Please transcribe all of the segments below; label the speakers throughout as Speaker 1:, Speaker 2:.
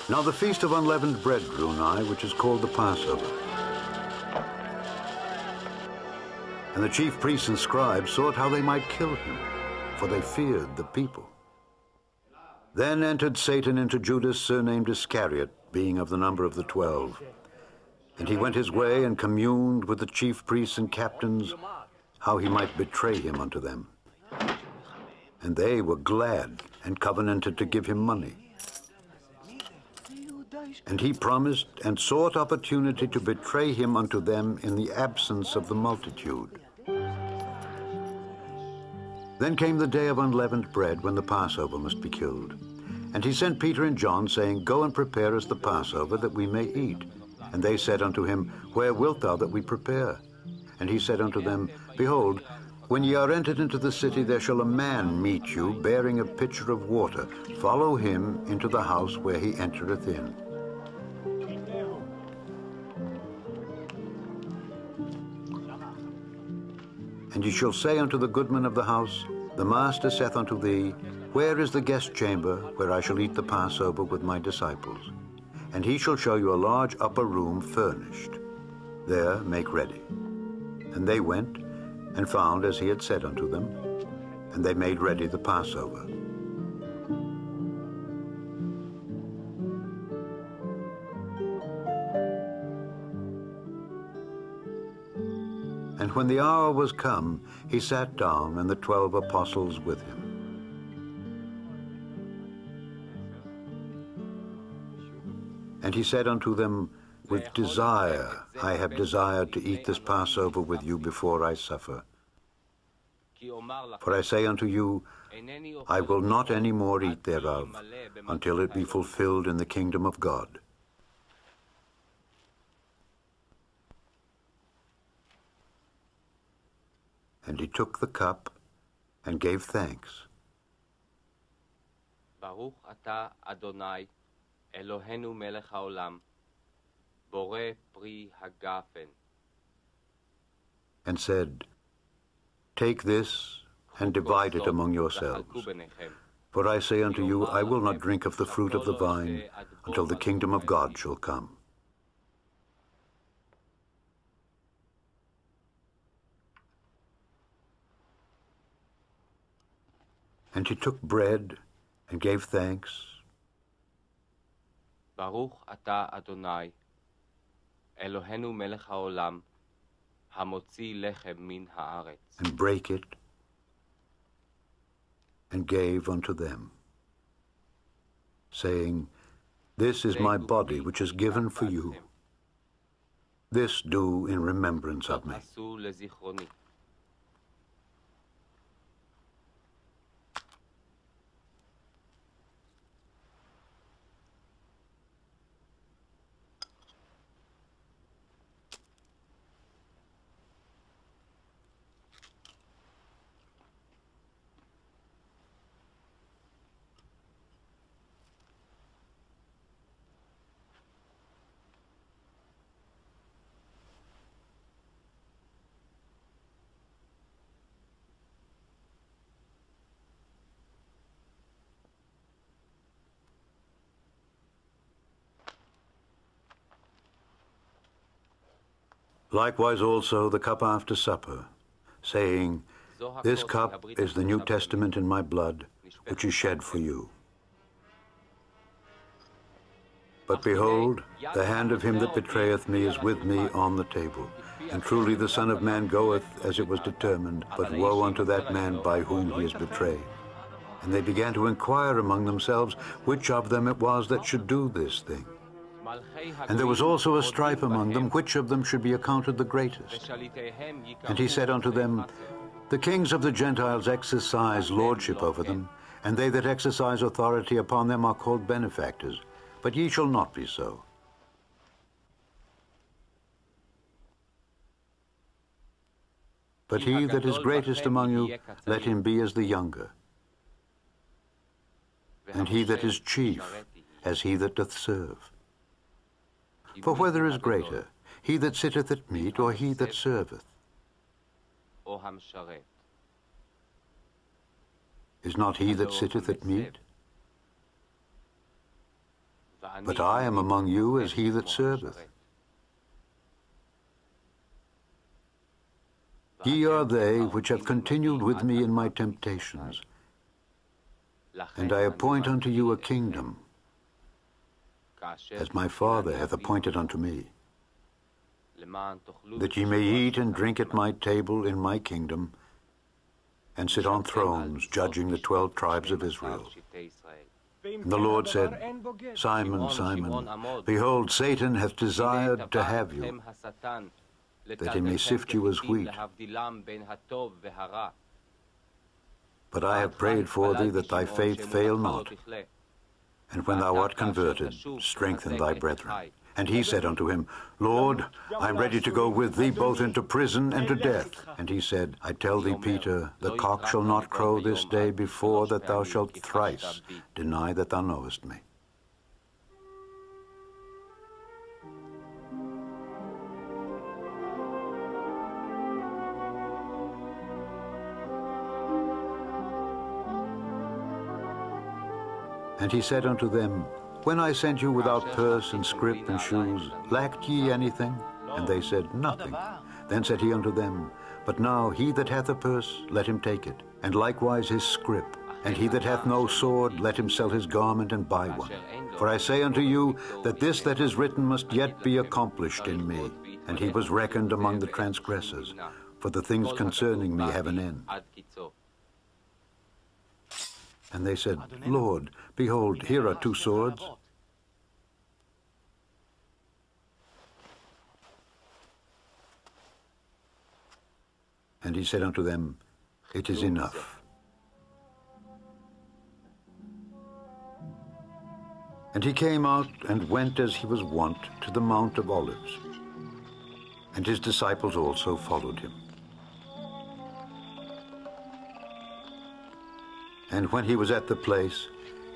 Speaker 1: Now the feast of unleavened bread drew nigh, which is called the Passover. And the chief priests and scribes sought how they might kill him, for they feared the people. Then entered Satan into Judas, surnamed Iscariot, being of the number of the 12. And he went his way and communed with the chief priests and captains, how he might betray him unto them. And they were glad and covenanted to give him money. And he promised and sought opportunity to betray him unto them in the absence of the multitude. Then came the day of unleavened bread, when the Passover must be killed. And he sent Peter and John, saying, Go and prepare us the Passover, that we may eat. And they said unto him, Where wilt thou that we prepare? And he said unto them, Behold, when ye are entered into the city, there shall a man meet you, bearing a pitcher of water. Follow him into the house where he entereth in. And ye shall say unto the goodman of the house, The master saith unto thee, Where is the guest chamber, where I shall eat the Passover with my disciples? And he shall show you a large upper room furnished. There make ready. And they went, and found as he had said unto them, and they made ready the Passover. And when the hour was come, he sat down, and the 12 apostles with him. And he said unto them, With desire I have desired to eat this Passover with you before I suffer. For I say unto you, I will not any more eat thereof, until it be fulfilled in the kingdom of God. And he took the cup and gave thanks.
Speaker 2: Baruch atah Adonai, Eloheinu melech haolam, borei pri hagafen.
Speaker 1: And said, Take this and divide it among yourselves. For I say unto you, I will not drink of the fruit of the vine until the kingdom of God shall come. And he took bread and gave thanks.
Speaker 2: Baruch atah Adonai, Eloheinu melech haolam, hamotzi lechem min haaretz.
Speaker 1: And brake it and gave unto them, saying, This is my body which is given for you. This do in remembrance of me. Likewise also the cup after supper, saying, This cup is the New Testament in my blood, which is shed for you. But behold, the hand of him that betrayeth me is with me on the table. And truly the Son of Man goeth as it was determined, but woe unto that man by whom he is betrayed. And they began to inquire among themselves which of them it was that should do this thing. And there was also a strife among them, which of them should be accounted the greatest. And he said unto them, The kings of the Gentiles exercise lordship over them, and they that exercise authority upon them are called benefactors. But ye shall not be so. But he that is greatest among you, let him be as the younger. And he that is chief, as he that doth serve. For whether is greater, he that sitteth at meat, or he that serveth? Is not he that sitteth at meat? but I am among you as he that serveth. Ye are they which have continued with me in my temptations, and I appoint unto you a kingdom, as my Father hath appointed unto me, that ye may eat and drink at my table in my kingdom, and sit on thrones, judging the 12 tribes of Israel. And the Lord said, Simon, Simon, behold, Satan hath desired to have you, that he may sift you as wheat. But I have prayed for thee that thy faith fail not. And when thou art converted, strengthen thy brethren. And he said unto him, Lord, I am ready to go with thee both into prison and to death. And he said, I tell thee, Peter, the cock shall not crow this day before that thou shalt thrice deny that thou knowest me. And he said unto them, When I sent you without purse and scrip and shoes, lacked ye anything? And they said, Nothing. Then said he unto them, But now he that hath a purse, let him take it, and likewise his scrip. And he that hath no sword, let him sell his garment and buy one. For I say unto you, that this that is written must yet be accomplished in me. And he was reckoned among the transgressors, for the things concerning me have an end. And they said, Lord, behold, here are 2 swords. And he said unto them, It is enough. And he came out and went as he was wont to the Mount of Olives. And his disciples also followed him. And when he was at the place,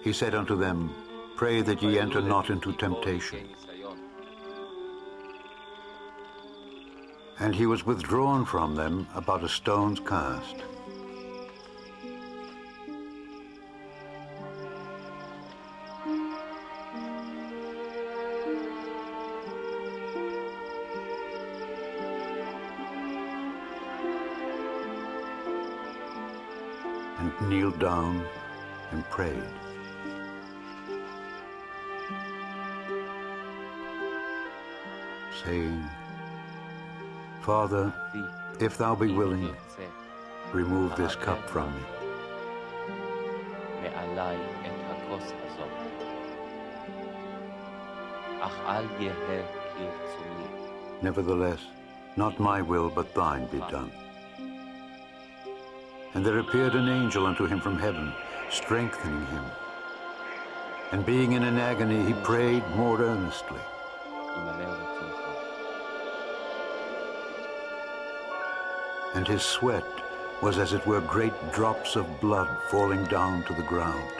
Speaker 1: he said unto them, Pray that ye enter not into temptation. And he was withdrawn from them about a stone's cast. And kneeled down and prayed. Saying, Father, if thou be willing, remove this cup from me. Nevertheless, not my will, but thine be done. And there appeared an angel unto him from heaven, strengthening him. And being in an agony, he prayed more earnestly. And his sweat was as it were great drops of blood falling down to the ground.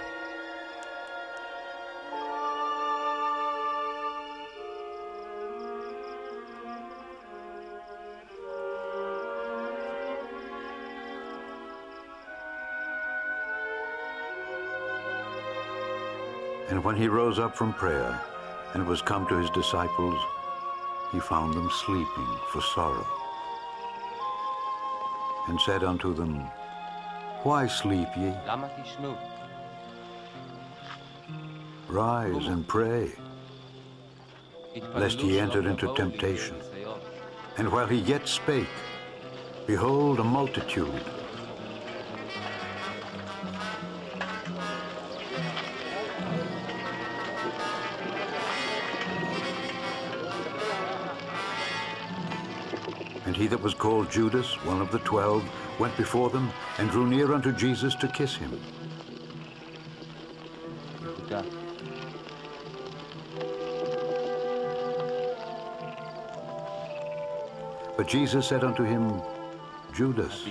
Speaker 1: And when he rose up from prayer and was come to his disciples, he found them sleeping for sorrow. And said unto them, Why sleep ye? Rise and pray, lest ye enter into temptation. And while he yet spake, behold, a multitude. And he that was called Judas, one of the 12, went before them, and drew near unto Jesus to kiss him. But Jesus said unto him, Judas,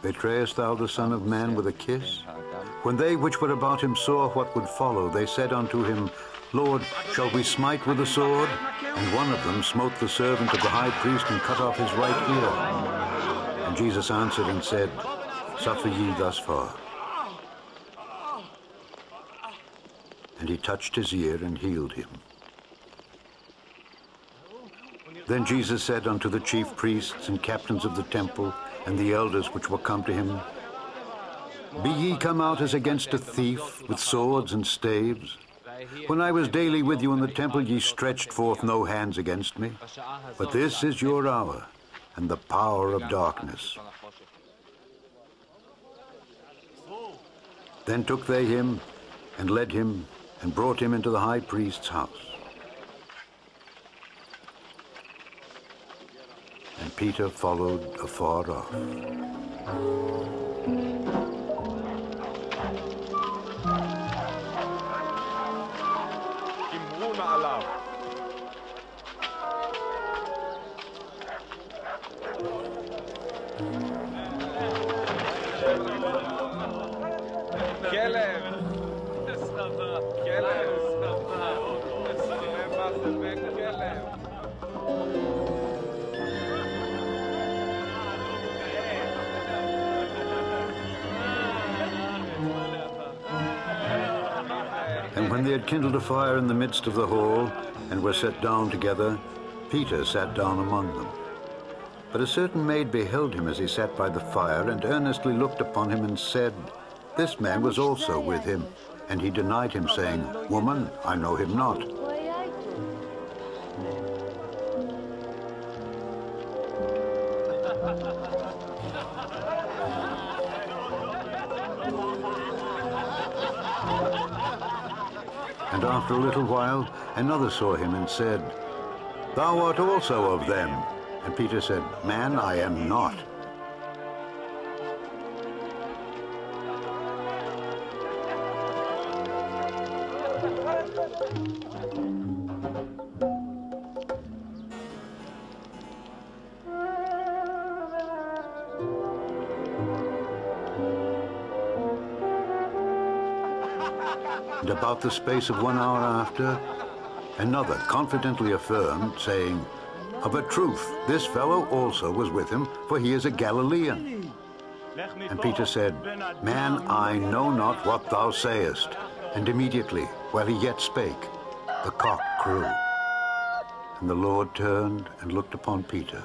Speaker 1: betrayest thou the Son of Man with a kiss? When they which were about him saw what would follow, they said unto him, Lord, shall we smite with the sword? And one of them smote the servant of the high priest and cut off his right ear. And Jesus answered and said, Suffer ye thus far. and he touched his ear and healed him. Then Jesus said unto the chief priests and captains of the temple and the elders which were come to him, Be ye come out as against a thief with swords and staves? When I was daily with you in the temple, ye stretched forth no hands against me. But this is your hour, and the power of darkness. Then took they him, and led him, and brought him into the high priest's house. And Peter followed afar off. And when they had kindled a fire in the midst of the hall, and were set down together, Peter sat down among them. But a certain maid beheld him as he sat by the fire, and earnestly looked upon him, and said, This man was also with him. And he denied him, saying, Woman, I know him not. And after a little while, another saw him and said, Thou art also of them. And Peter said, Man, I am not. And about the space of 1 hour after, another confidently affirmed, saying, Of a truth, this fellow also was with him, for he is a Galilean. And Peter said, Man, I know not what thou sayest. And immediately, while he yet spake, the cock crew. And the Lord turned and looked upon Peter.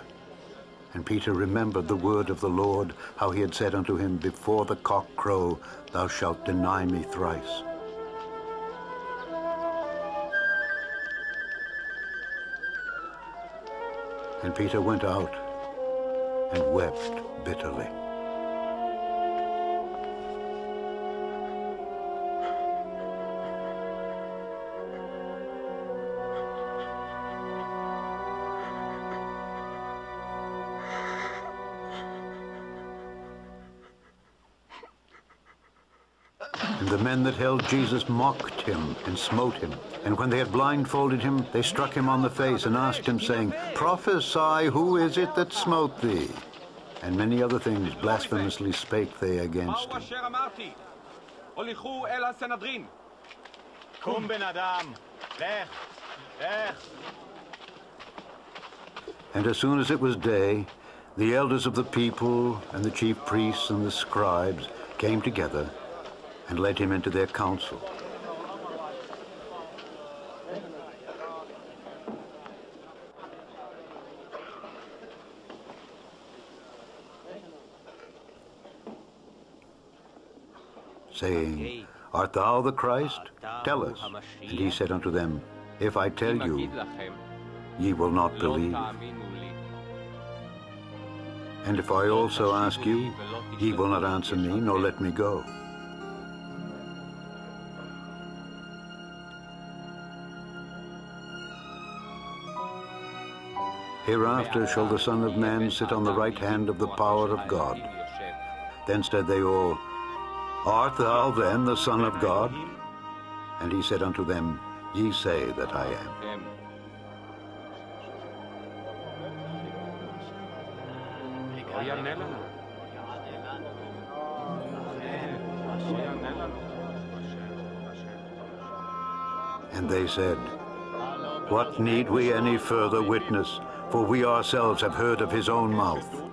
Speaker 1: And Peter remembered the word of the Lord, how he had said unto him, Before the cock crow, thou shalt deny me thrice. And Peter went out and wept bitterly. And the men that held Jesus mocked him and smote him. And when they had blindfolded him, they struck him on the face and asked him, saying, Prophesy, who is it that smote thee? And many other things blasphemously spake they against him. And as soon as it was day, the elders of the people and the chief priests and the scribes came together and led him into their council. Saying, Art thou the Christ? Tell us. And he said unto them, If I tell you, ye will not believe. And if I also ask you, ye will not answer me, nor let me go. Hereafter shall the Son of Man sit on the right hand of the power of God. Then said they all, Art thou then the Son of God? And he said unto them, Ye say that I am. And they said, What need we any further witness? For we ourselves have heard of his own mouth.